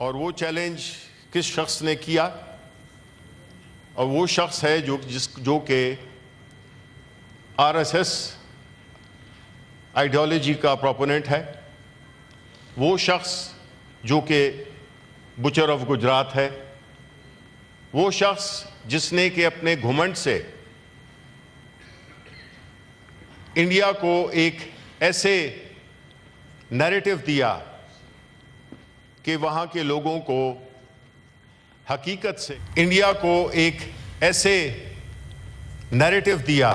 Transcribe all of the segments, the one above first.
اور وہ چیلنج کس شخص نے کیا؟ اور وہ شخص ہے جو کہ آر ایس ایس آئیڈیالوجی کا پروپوننٹ ہے، وہ شخص جو کہ بچر آف گجرات ہے، وہ شخص جس نے کہ اپنے گھمنڈ سے انڈیا کو ایک ایسے نیریٹو دیا کہ وہاں کے لوگوں کو حقیقت سے انڈیا کو ایک ایسے نیریٹو دیا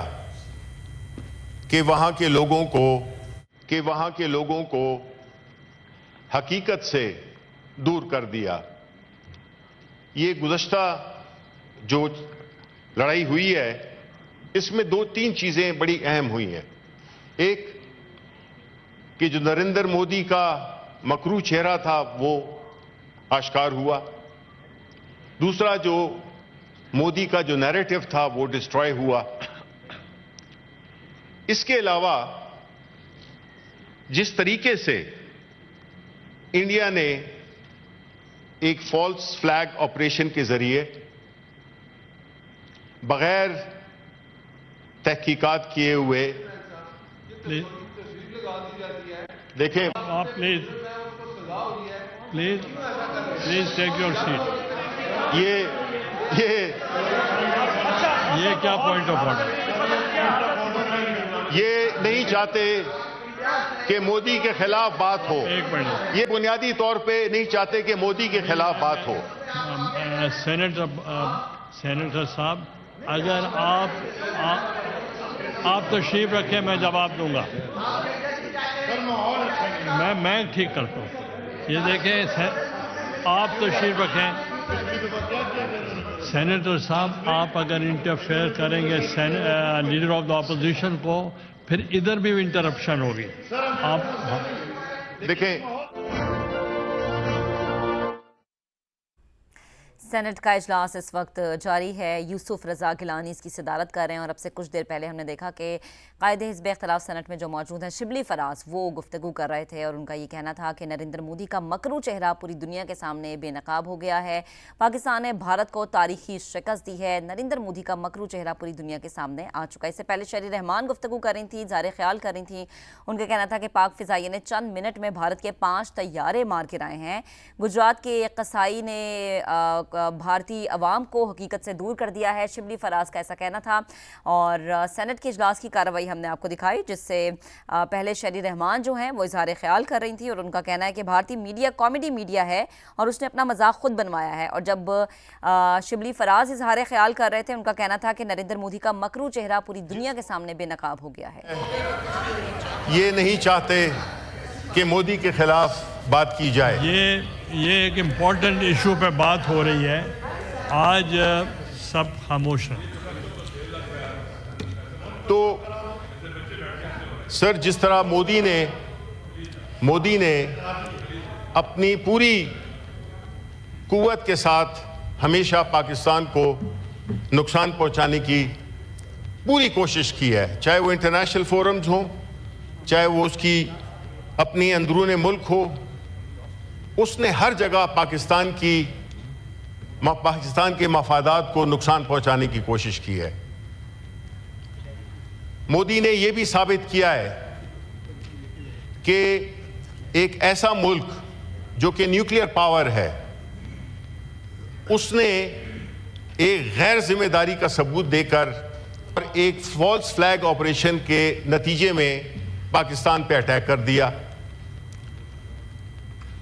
کہ وہاں کے لوگوں کو حقیقت سے دور کر دیا۔ یہ گزشتہ جو لڑائی ہوئی ہے اس میں دو تین چیزیں بڑی اہم ہوئی ہیں۔ ایک کہ جو نریندر مودی کا مکروہ چہرہ تھا وہ آشکار ہوا، دوسرا جو مودی کا جو نیریٹو تھا وہ ڈسٹرائے ہوا۔ اس کے علاوہ جس طریقے سے انڈیا نے ایک فالس فلیگ آپریشن کے ذریعے بغیر تحقیقات کیے ہوئے دیکھیں آپ پلیز ٹیک یور سیٹ۔ یہ کیا پوائنٹ آف آرڈر؟ یہ نہیں چاہتے کہ مودی کے خلاف بات ہو، ایک منٹ، یہ بنیادی طور پہ نہیں چاہتے کہ مودی کے خلاف بات ہو۔ سینیٹر صاحب، اگر آپ تشریف رکھیں میں جواب دوں گا، میں ٹھیک کرتا ہوں۔ یہ دیکھیں، آپ تشریف رکھیں۔ سینیٹر صاحب، آپ اگر انٹرفیئر کریں گے لیڈر آف دا اپوزیشن کو، پھر ادھر بھی انٹرپشن ہوگی۔ آپ دیکھیں، سینٹ کا اجلاس اس وقت جاری ہے۔ یوسف رضا گیلانی اس کی صدارت کر رہے ہیں، اور اب سے کچھ دیر پہلے ہم نے دیکھا کہ قائد حزب اختلاف سینٹ میں جو موجود ہیں شبلی فراز، وہ گفتگو کر رہے تھے، اور ان کا یہ کہنا تھا کہ نریندر مودی کا مکروہ چہرہ پوری دنیا کے سامنے بے نقاب ہو گیا ہے۔ پاکستان نے بھارت کو تاریخی شکست دی ہے۔ نریندر مودی کا مکروہ چہرہ پوری دنیا کے سامنے آ چکا ہے۔ اس سے پہلے شری رحمان گفتگو کر رہی تھیں، اظہار خیال کر رہی تھیں۔ ان کا کہنا تھا کہ پاک فضائیہ نے چند منٹ میں بھارت کے 5 طیارے مار گرائے ہیں۔ گجرات کے قصائی نے بھارتی عوام کو حقیقت سے دور کر دیا ہے، شبلی فراز کا ایسا کہنا تھا۔ اور سینٹ کے اجلاس کی کارروائی ہم نے آپ کو دکھائی، جس سے پہلے شری رحمان جو ہیں وہ اظہار خیال کر رہی تھی، اور ان کا کہنا ہے کہ بھارتی میڈیا کامیڈی میڈیا ہے اور اس نے اپنا مذاق خود بنوایا ہے۔ اور جب شبلی فراز اظہار خیال کر رہے تھے، ان کا کہنا تھا کہ نریندر مودی کا مکروہ چہرہ پوری دنیا کے سامنے بے نقاب ہو گیا ہے۔ یہ نہیں چاہتے کہ مودی کے خلاف بات کی جائے۔ یہ ایک امپورٹنٹ ایشو پہ بات ہو رہی ہے، آج سب خاموش ہیں۔ تو سر، جس طرح مودی نے اپنی پوری قوت کے ساتھ ہمیشہ پاکستان کو نقصان پہنچانے کی پوری کوشش کی ہے، چاہے وہ انٹرنیشنل فورمز ہوں، چاہے وہ اس کی اپنی اندرون ملک ہو، اس نے ہر جگہ پاکستان کے مفادات کو نقصان پہنچانے کی کوشش کی ہے۔ مودی نے یہ بھی ثابت کیا ہے کہ ایک ایسا ملک جو کہ نیوکلیئر پاور ہے، اس نے ایک غیر ذمہ داری کا ثبوت دے کر اور ایک فالس فلیگ آپریشن کے نتیجے میں پاکستان پہ اٹیک کر دیا۔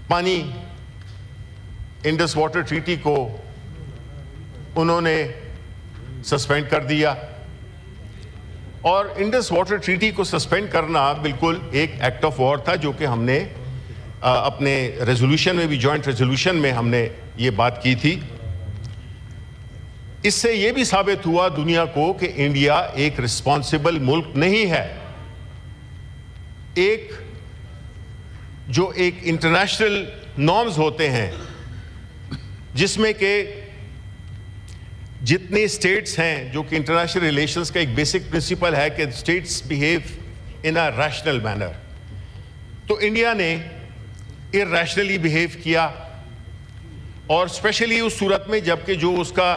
پانی انڈس واٹر ٹریٹی کو انہوں نے سسپینڈ کر دیا، اور انڈس واٹر ٹریٹی کو سسپینڈ کرنا بالکل ایک ایکٹ آف وار تھا، جو کہ ہم نے اپنے ریزولوشن میں بھی، جوائنٹ ریزولوشن میں ہم نے یہ بات کی تھی۔ اس سے یہ بھی ثابت ہوا دنیا کو کہ انڈیا ایک رسپانسبل ملک نہیں ہے۔ جو ایک انٹرنیشنل نارمز ہوتے ہیں، جس میں کہ جتنے اسٹیٹس ہیں، جو کہ انٹرنیشنل ریلیشنز کا ایک بیسک پرنسپل ہے کہ states behave in a rational manner, تو انڈیا نے ارریشنلی بہیو کیا، اور اسپیشلی اس صورت میں جبکہ جو اس کا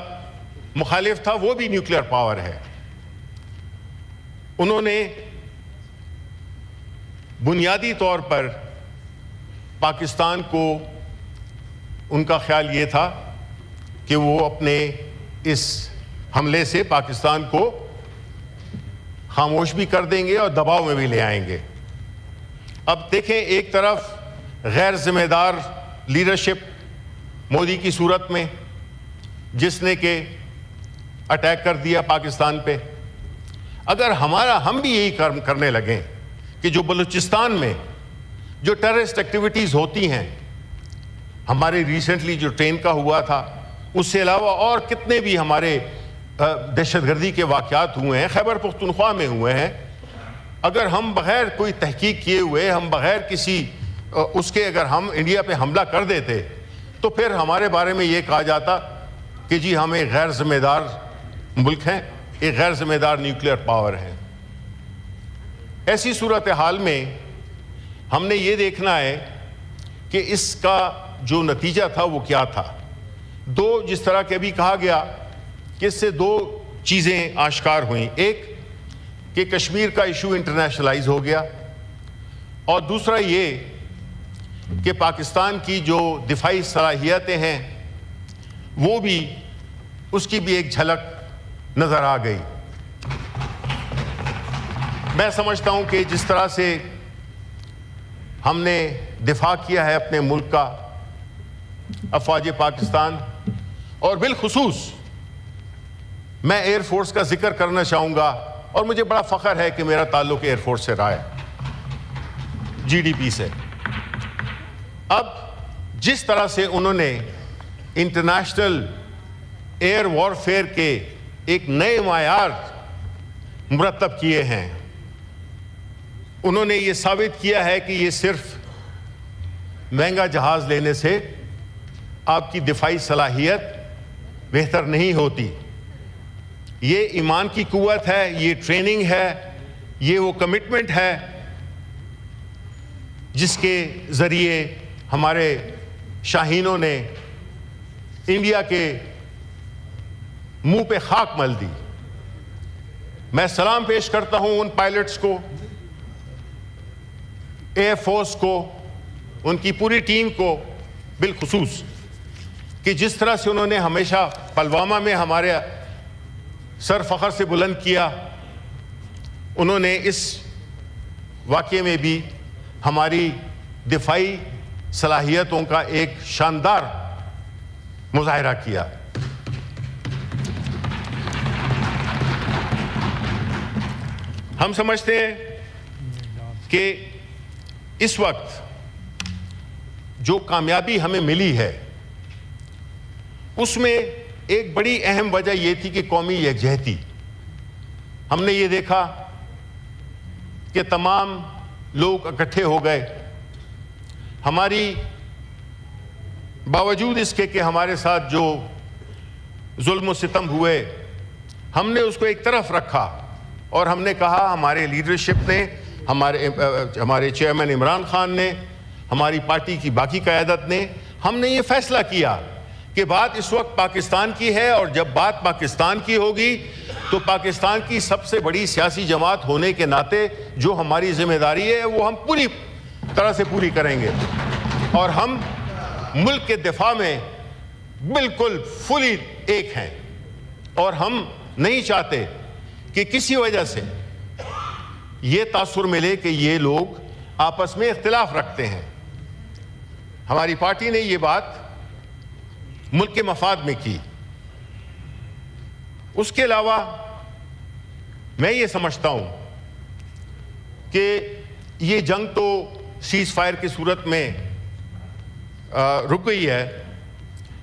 مخالف تھا وہ بھی نیوکلیئر پاور ہے. انہوں نے بنیادی طور پر پاکستان کو ان کا خیال یہ تھا کہ وہ اپنے اس حملے سے پاکستان کو خاموش بھی کر دیں گے اور دباؤ میں بھی لے آئیں گے. اب دیکھیں ایک طرف غیر ذمہ دار لیڈرشپ مودی کی صورت میں جس نے کہ اٹیک کر دیا پاکستان پہ. اگر ہم بھی یہی کرنے لگیں کہ جو بلوچستان میں جو ٹیررسٹ ایکٹیویٹیز ہوتی ہیں, ہمارے ریسنٹلی جو ٹرین کا ہوا تھا, اس سے علاوہ اور کتنے بھی ہمارے دہشت گردی کے واقعات ہوئے ہیں, خیبر پختونخوا میں ہوئے ہیں, اگر ہم بغیر کوئی تحقیق کیے ہوئے, ہم بغیر کسی اس کے اگر ہم انڈیا پہ حملہ کر دیتے تو پھر ہمارے بارے میں یہ کہا جاتا کہ جی ہم ایک غیر ذمہ دار ملک ہیں, ایک غیر ذمہ دار نیوکلیئر پاور ہیں. ایسی صورتحال میں ہم نے یہ دیکھنا ہے کہ اس کا جو نتیجہ تھا وہ کیا تھا. جس طرح کہ ابھی کہا گیا کہ اس سے 2 چیزیں آشکار ہوئیں. ایک کہ کشمیر کا ایشو انٹرنیشنلائز ہو گیا, اور دوسرا یہ کہ پاکستان کی جو دفاعی صلاحیتیں ہیں وہ بھی اس کی بھی ایک جھلک نظر آ گئی. میں سمجھتا ہوں کہ جس طرح سے ہم نے دفاع کیا ہے اپنے ملک کا, افواج پاکستان, اور بالخصوص میں ایئر فورس کا ذکر کرنا چاہوں گا, اور مجھے بڑا فخر ہے کہ میرا تعلق ایئر فورس سے رہا ہے, جی ڈی پی سے. اب جس طرح سے انہوں نے انٹرنیشنل ایئر وارفیئر کے ایک نئے معیار مرتب کیے ہیں, انہوں نے یہ ثابت کیا ہے کہ یہ صرف مہنگا جہاز لینے سے آپ کی دفاعی صلاحیت بہتر نہیں ہوتی. یہ ایمان کی قوت ہے, یہ ٹریننگ ہے, یہ وہ کمٹمنٹ ہے جس کے ذریعے ہمارے شاہینوں نے انڈیا کے منہ پہ خاک مل دی. میں سلام پیش کرتا ہوں ان پائلٹس کو, ایئر فورس کو, ان کی پوری ٹیم کو بالخصوص, کہ جس طرح سے انہوں نے ہمیشہ پلوامہ میں ہمارے سر فخر سے بلند کیا, انہوں نے اس واقعے میں بھی ہماری دفاعی صلاحیتوں کا ایک شاندار مظاہرہ کیا. ہم سمجھتے ہیں کہ اس وقت جو کامیابی ہمیں ملی ہے اس میں ایک بڑی اہم وجہ یہ تھی کہ قومی یکجہتی. ہم نے یہ دیکھا کہ تمام لوگ اکٹھے ہو گئے, ہماری باوجود اس کے کہ ہمارے ساتھ جو ظلم و ستم ہوئے ہم نے اس کو ایک طرف رکھا, اور ہم نے کہا, ہمارے لیڈرشپ نے, ہمارے چیئرمین عمران خان نے, ہماری پارٹی کی باقی قیادت نے, ہم نے یہ فیصلہ کیا کہ بات اس وقت پاکستان کی ہے, اور جب بات پاکستان کی ہوگی تو پاکستان کی سب سے بڑی سیاسی جماعت ہونے کے ناطے جو ہماری ذمہ داری ہے وہ ہم پوری طرح سے پوری کریں گے, اور ہم ملک کے دفاع میں بالکل فلی ایک ہیں, اور ہم نہیں چاہتے کہ کسی وجہ سے یہ تاثر ملے کہ یہ لوگ آپس میں اختلاف رکھتے ہیں. ہماری پارٹی نے یہ بات ملک کے مفاد میں کی. اس کے علاوہ میں یہ سمجھتا ہوں کہ یہ جنگ تو سیز فائر کی صورت میں رک گئی ہے,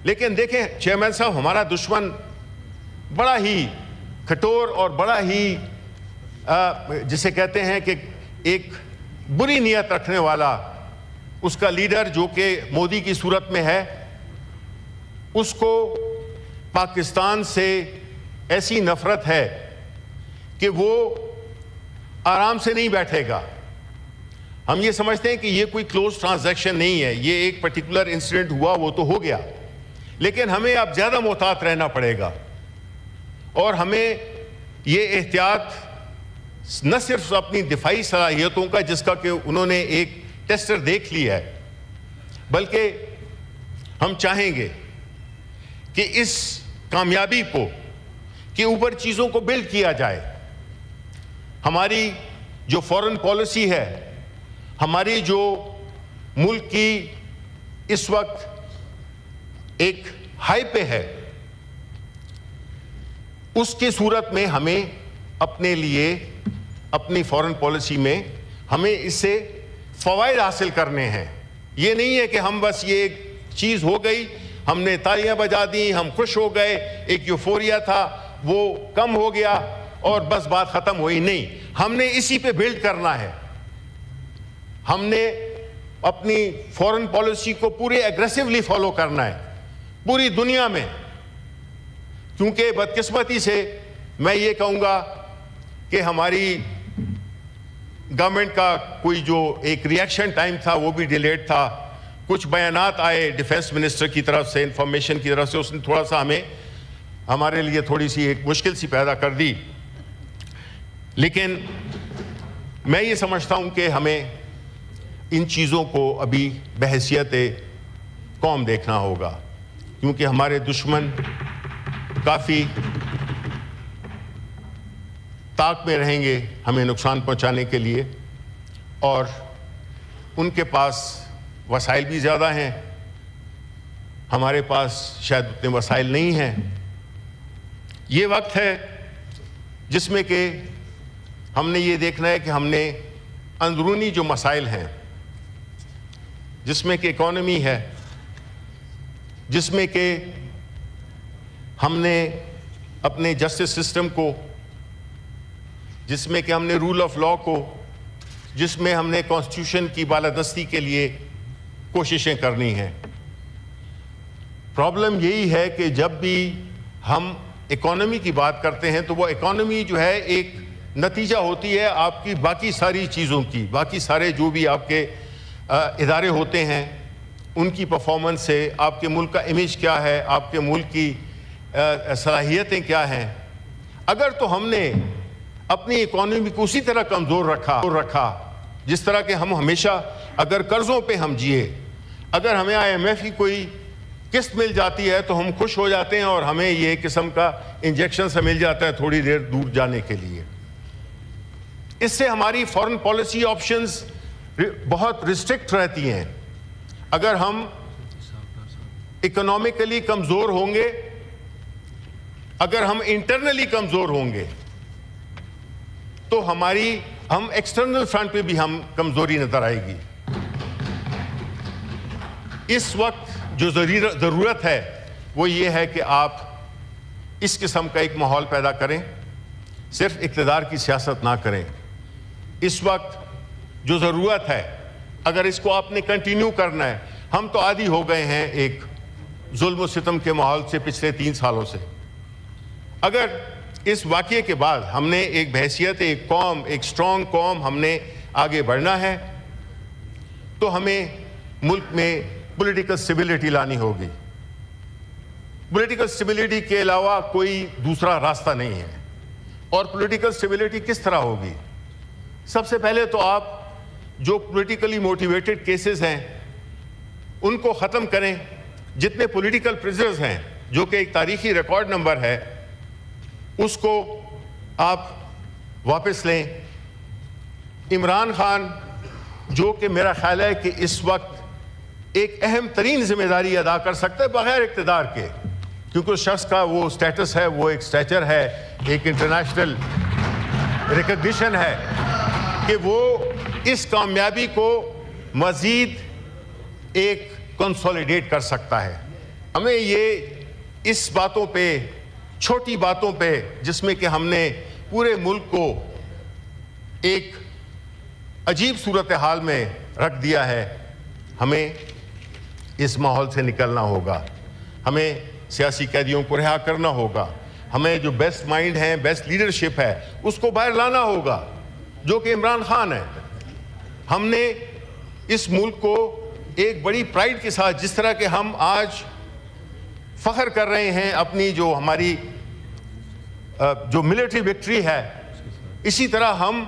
لیکن دیکھیں چیئرمین صاحب, ہمارا دشمن بڑا ہی کھٹور اور بڑا ہی جسے کہتے ہیں کہ ایک بری نیت رکھنے والا, اس کا لیڈر جو کہ مودی کی صورت میں ہے, اس کو پاکستان سے ایسی نفرت ہے کہ وہ آرام سے نہیں بیٹھے گا. ہم یہ سمجھتے ہیں کہ یہ کوئی کلوز ٹرانزیکشن نہیں ہے, یہ ایک پرٹیکولر انسیڈنٹ ہوا وہ تو ہو گیا, لیکن ہمیں اب زیادہ محتاط رہنا پڑے گا اور ہمیں یہ احتیاط نہ صرف اپنی دفاعی صلاحیتوں کا جس کا کہ انہوں نے ایک ٹیسٹر دیکھ لیا ہے، بلکہ ہم چاہیں گے کہ اس کامیابی کو کے اوپر چیزوں کو بلڈ کیا جائے. ہماری جو فورن پالیسی ہے، ہماری جو ملک کی اس وقت ایک ہائی پہ ہے، اس کی صورت میں ہمیں اپنے لیے اپنی فورن پالیسی میں ہمیں اس سے فوائد حاصل کرنے ہیں. یہ نہیں ہے کہ ہم بس یہ ایک چیز ہو گئی، ہم نے تالیاں بجا دیں، ہم خوش ہو گئے، ایک یوفوریا تھا وہ کم ہو گیا اور بس بات ختم ہوئی. نہیں، ہم نے اسی پہ بلڈ کرنا ہے. ہم نے اپنی فورن پالیسی کو پورے ایگریسولی فالو کرنا ہے پوری دنیا میں، کیونکہ بدقسمتی سے میں یہ کہوں گا کہ ہماری گورنمنٹ کا کوئی جو ایک ریئیکشن ٹائم تھا وہ بھی ڈیلیڈ تھا. کچھ بیانات آئے ڈیفنس منسٹر کی طرف سے، انفارمیشن کی طرف سے، اس نے تھوڑا سا ہمارے لیے تھوڑی سی ایک مشکل سی پیدا کر دی. لیکن میں یہ سمجھتا ہوں کہ ہمیں ان چیزوں کو ابھی بحیثیت قوم دیکھنا ہوگا، کیونکہ ہمارے دشمن کافی طاق میں رہیں گے ہمیں نقصان پہنچانے کے لیے، اور ان کے پاس وسائل بھی زیادہ ہیں، ہمارے پاس شاید اتنے وسائل نہیں ہیں. یہ وقت ہے جس میں کہ ہم نے یہ دیکھنا ہے کہ ہم نے اندرونی جو مسائل ہیں، جس میں کہ اکانومی ہے، جس میں کہ ہم نے اپنے جسٹس سسٹم کو، جس میں کہ ہم نے رول آف لا کو، جس میں ہم نے کانسٹیٹیوشن کی بالادستی کے لیے کوششیں کرنی ہیں. پرابلم یہی ہے کہ جب بھی ہم اکانومی کی بات کرتے ہیں تو وہ اکانومی جو ہے ایک نتیجہ ہوتی ہے آپ کی باقی ساری چیزوں کی، باقی سارے جو بھی آپ کے ادارے ہوتے ہیں ان کی پرفارمنس سے، آپ کے ملک کا امیج کیا ہے، آپ کے ملک کی صلاحیتیں کیا ہیں. اگر تو ہم نے اپنی اکانومی کو اسی طرح کمزور رکھا جس طرح کہ ہم ہمیشہ اگر قرضوں پہ ہم جیے، اگر ہمیں IMF کی کوئی قسط مل جاتی ہے تو ہم خوش ہو جاتے ہیں اور ہمیں یہ قسم کا انجیکشن سے مل جاتا ہے تھوڑی دیر دور جانے کے لیے. اس سے ہماری فورن پالیسی آپشنز بہت ریسٹرکٹ رہتی ہیں. اگر ہم اکنامکلی کمزور ہوں گے، اگر ہم انٹرنلی کمزور ہوں گے تو ہم ایکسٹرنل فرنٹ پہ بھی ہم کمزوری نظر آئے گی. اس وقت جو ضرورت ہے وہ یہ ہے کہ آپ اس قسم کا ایک ماحول پیدا کریں، صرف اقتدار کی سیاست نہ کریں. اس وقت جو ضرورت ہے، اگر اس کو آپ نے کنٹینیو کرنا ہے، ہم تو عادی ہو گئے ہیں ایک ظلم و ستم کے ماحول سے پچھلے 3 سالوں سے. اگر اس واقعے کے بعد ہم نے ایک بحیثیت ایک قوم، ایک اسٹرانگ قوم ہم نے آگے بڑھنا ہے تو ہمیں ملک میں پولیٹیکل سٹیبلٹی لانی ہوگی. پولیٹیکل سٹیبلٹی کے علاوہ کوئی دوسرا راستہ نہیں ہے. اور پولیٹیکل سٹیبلٹی کس طرح ہوگی؟ سب سے پہلے تو آپ جو پولیٹیکلی موٹیویٹڈ کیسز ہیں ان کو ختم کریں. جتنے پولیٹیکل پرزنرز ہیں جو کہ ایک تاریخی ریکارڈ نمبر ہے، اس کو آپ واپس لیں. عمران خان جو کہ میرا خیال ہے کہ اس وقت ایک اہم ترین ذمہ داری ادا کر سکتا ہے بغیر اقتدار کے، کیونکہ اس شخص کا وہ سٹیٹس ہے، وہ ایک سٹیچر ہے، ایک انٹرنیشنل ریکگنیشن ہے کہ وہ اس کامیابی کو مزید ایک کنسولیڈیٹ کر سکتا ہے. ہمیں یہ اس باتوں پہ، چھوٹی باتوں پہ جس میں کہ ہم نے پورے ملک کو ایک عجیب صورتحال میں رکھ دیا ہے، ہمیں اس ماحول سے نکلنا ہوگا. ہمیں سیاسی قیدیوں کو رہا کرنا ہوگا. ہمیں جو بیسٹ مائنڈ ہیں، بیسٹ لیڈرشپ ہے، اس کو باہر لانا ہوگا جو کہ عمران خان ہے. ہم نے اس ملک کو ایک بڑی پرائڈ کے ساتھ، جس طرح کہ ہم آج فخر کر رہے ہیں اپنی جو ہماری جو ملٹری وکٹری ہے، اسی طرح ہم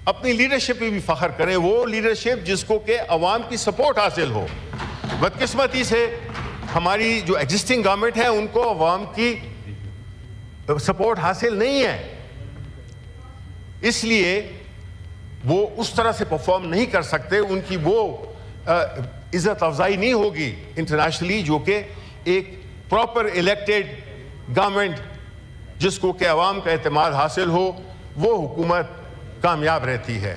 اپنی لیڈرشپ پہ بھی فخر کریں، وہ لیڈرشپ جس کو کہ عوام کی سپورٹ حاصل ہو۔ بدقسمتی سے ہماری جو ایگزسٹنگ گورنمنٹ ہے ان کو عوام کی سپورٹ حاصل نہیں ہے، اس لیے وہ اس طرح سے پرفارم نہیں کر سکتے، ان کی وہ عزت افزائی نہیں ہوگی انٹرنیشنلی جو کہ ایک پراپر الیکٹڈ گورنمنٹ جس کو کہ عوام کا اعتماد حاصل ہو، وہ حکومت کامیاب رہتی ہے۔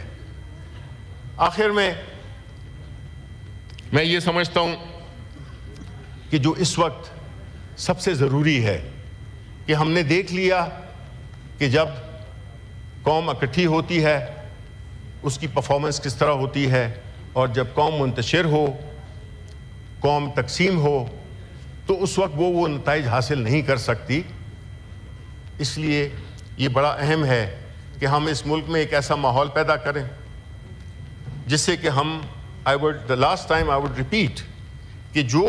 آخر میں یہ سمجھتا ہوں کہ جو اس وقت سب سے ضروری ہے کہ ہم نے دیکھ لیا کہ جب قوم اکٹھی ہوتی ہے اس کی پرفارمنس کس طرح ہوتی ہے، اور جب قوم منتشر ہو، قوم تقسیم ہو، تو اس وقت وہ نتائج حاصل نہیں کر سکتی۔ اس لیے یہ بڑا اہم ہے کہ ہم اس ملک میں ایک ایسا ماحول پیدا کریں جس سے کہ ہم the last time I would repeat کہ جو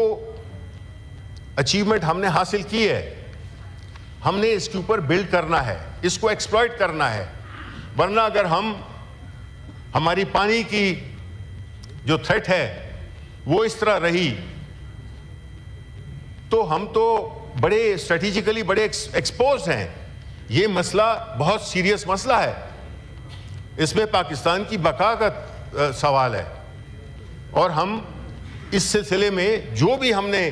اچیومنٹ ہم نے حاصل کی ہے ہم نے اس کے اوپر بلڈ کرنا ہے، اس کو ایکسپلائٹ کرنا ہے، ورنہ اگر ہماری پانی کی جو تھریٹ ہے وہ اس طرح رہی تو ہم تو بڑے اسٹریٹجیکلی بڑے ایکسپوز ہیں۔ یہ مسئلہ بہت سیریس مسئلہ ہے، اس میں پاکستان کی بقا کا سوال ہے، اور ہم اس سلسلے میں جو بھی ہم نے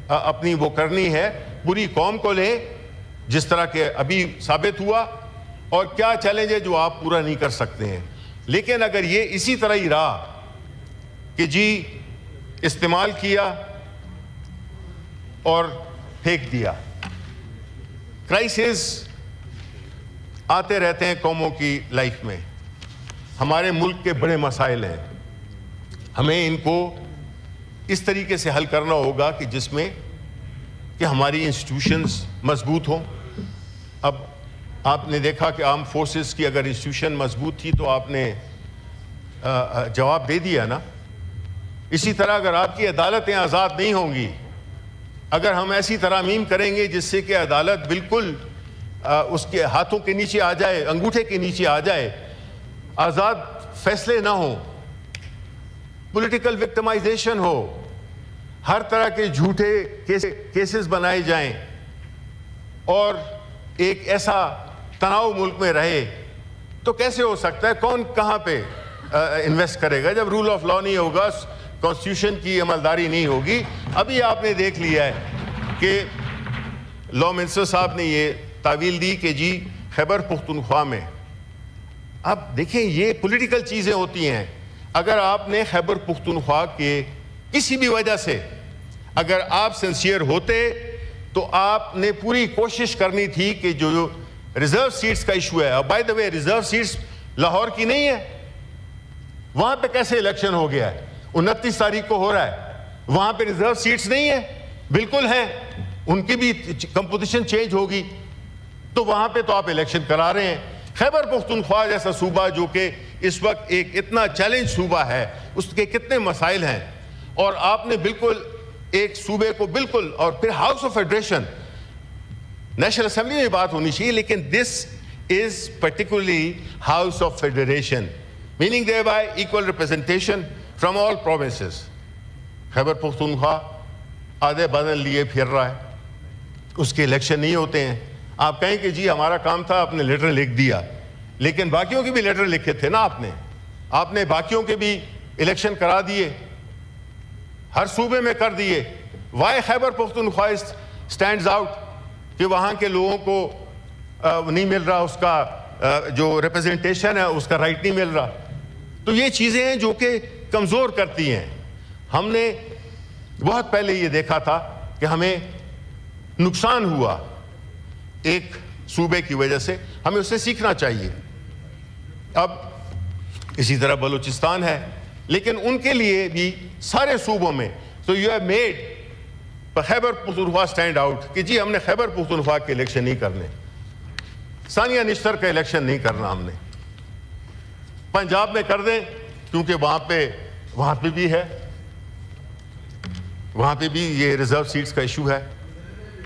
اپنی وہ کرنی ہے پوری قوم کو لیں، جس طرح کہ ابھی ثابت ہوا، اور کیا چیلنج ہے جو آپ پورا نہیں کر سکتے ہیں۔ لیکن اگر یہ اسی طرح ہی رہا کہ جی استعمال کیا اور پھینک دیا، کرائسس آتے رہتے ہیں قوموں کی لائف میں، ہمارے ملک کے بڑے مسائل ہیں، ہمیں ان کو اس طریقے سے حل کرنا ہوگا کہ جس میں کہ ہماری انسٹیٹیوشنز مضبوط ہوں۔ اب آپ نے دیکھا کہ آرم فورسز کی اگر انسٹیٹیوشن مضبوط تھی تو آپ نے جواب دے دیا نا۔ اسی طرح اگر آپ کی عدالتیں آزاد نہیں ہوں گی، اگر ہم ایسی ترامیم کریں گے جس سے کہ عدالت بالکل اس کے ہاتھوں کے نیچے آ جائے، انگوٹھے کے نیچے آ جائے، آزاد فیصلے نہ ہوں، پولیٹیکل وکٹمائزیشن ہو، ہر طرح کے جھوٹے کیسز بنائے جائیں، اور ایک ایسا تناؤ ملک میں رہے، تو کیسے ہو سکتا ہے؟ کون کہاں پہ انویسٹ کرے گا جب رول آف لا نہیں ہوگا، کانسٹیٹیوشن کی عملداری نہیں ہوگی؟ ابھی آپ نے دیکھ لیا ہے کہ لا منسٹر صاحب نے یہ تعویل دی کہ جی خیبر پختونخوا میں، اب دیکھیں یہ پولیٹیکل چیزیں ہوتی ہیں، اگر آپ نے خیبر پختونخوا کے کسی بھی وجہ سے اگر آپ سنسیئر ہوتے تو آپ نے پوری کوشش کرنی تھی کہ جو ریزرو سیٹس کا ایشو ہے، اور by the way reserve seats Lahore کی نہیں ہے، وہاں پہ کیسے الیکشن ہو گیا ہے؟ 29 تاریخ کو ہو رہا ہے، وہاں پہ ریزرو سیٹس نہیں ہے؟ بالکل ہیں، ان کی بھی کمپوزیشن چینج ہوگی، تو وہاں پہ تو آپ الیکشن کرا رہے ہیں۔ خیبر پختونخوا جیسا صوبہ جو کہ اس وقت ایک اتنا چیلنج صوبہ ہے، اس کے کتنے مسائل ہیں، اور آپ نے بالکل ایک صوبے کو بالکل، اور پھر house of federation, national assembly میں بات ہونی چاہیے، لیکن this is particularly house of federation, meaning there by equal representation from all provinces. Khyber Pakhtunkhwa آدھے بدل لیے پھر رہا ہے، اس کے الیکشن نہیں ہوتے ہیں۔ آپ کہیں کہ جی ہمارا کام تھا، آپ نے لیٹر لکھ دیا، لیکن باقیوں کے بھی لیٹر لکھے تھے نا، آپ نے باقیوں کے بھی الیکشن کرا دیے، ہر صوبے میں کر دیے۔ Y Khyber Pakhtunkhwa stands out کہ وہاں کے لوگوں کو نہیں مل رہا، اس کا جو ریپرزنٹیشن ہے اس کا رائٹ نہیں مل رہا؟ تو یہ چیزیں ہیں جو کہ کمزور کرتی ہیں۔ ہم نے بہت پہلے یہ دیکھا تھا کہ ہمیں نقصان ہوا ایک صوبے کی وجہ سے، ہمیں اس سے سیکھنا چاہیے۔ اب اسی طرح بلوچستان ہے، لیکن ان کے لیے بھی سارے صوبوں میں تو you have made Khyber Pakhtunkhwa stand out کہ جی ہم نے خیبر پختونخوا کے الیکشن نہیں کرنے، ثانیہ نشتر کا الیکشن نہیں کرنا، ہم نے پنجاب میں کر دیں کیونکہ وہاں پہ بھی ہے، وہاں پہ بھی یہ ریزرو سیٹس کا ایشو ہے،